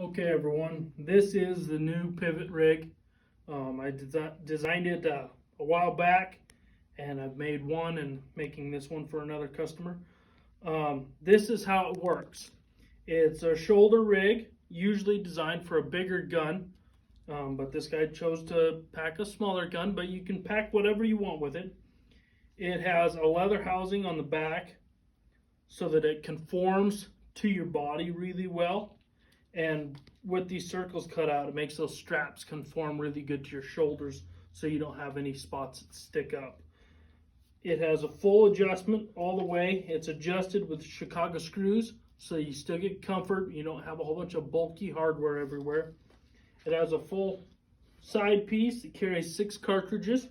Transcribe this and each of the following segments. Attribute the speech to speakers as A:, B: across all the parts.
A: Okay, everyone, this is the new pivot rig. I designed it a while back, and I've made one and making this one for another customer. This is how it works. It's a shoulder rig, usually designed for a bigger gun, but this guy chose to pack a smaller gun, but you can pack whatever you want with it. It has a leather housing on the back so that it conforms to your body really well. And with these circles cut out, it makes those straps conform really good to your shoulders so you don't have any spots that stick up. It has a full adjustment all the way. It's adjusted with Chicago screws so you still get comfort. You don't have a whole bunch of bulky hardware everywhere. It has a full side piece. It carries 6 cartridges.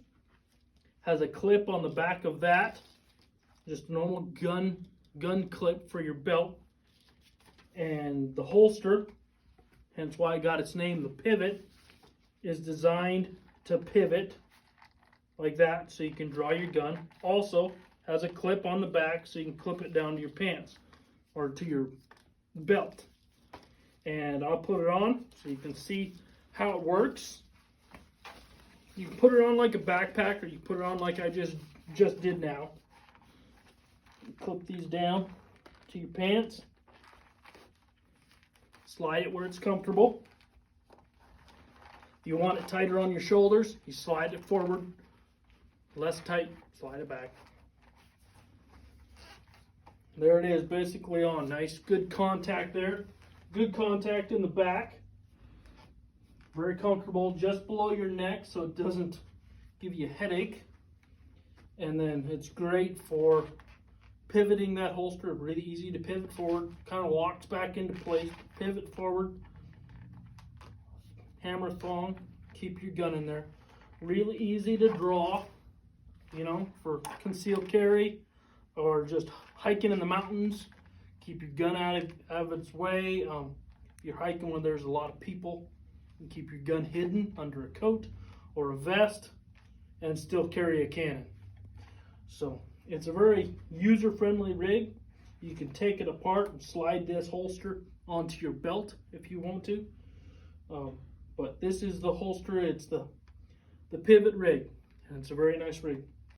A: Has a clip on the back of that. Just normal gun clip for your belt. And the holster, hence why I got its name, the pivot, is designed to pivot like that so you can draw your gun. Also has a clip on the back so you can clip it down to your pants or to your belt. And I'll put it on so you can see how it works. You can put it on like a backpack, or you put it on like I just did now. Clip these down to your pants. Slide it where it's comfortable. If you want it tighter on your shoulders, you slide it forward. Less tight, slide it back. There it is, basically on. Nice, good contact there. Good contact in the back. Very comfortable just below your neck so it doesn't give you a headache. And then it's great for pivoting that holster. Really easy to pivot forward. Kind of locks back into place. Pivot forward. Hammer thong. Keep your gun in there. Really easy to draw, you know, for concealed carry or just hiking in the mountains. Keep your gun out of its way. If you're hiking when there's a lot of people, you can keep your gun hidden under a coat or a vest and still carry a cannon. So it's a very user-friendly rig. You can take it apart and slide this holster onto your belt if you want to. But this is the holster. It's the pivot rig, and it's a very nice rig.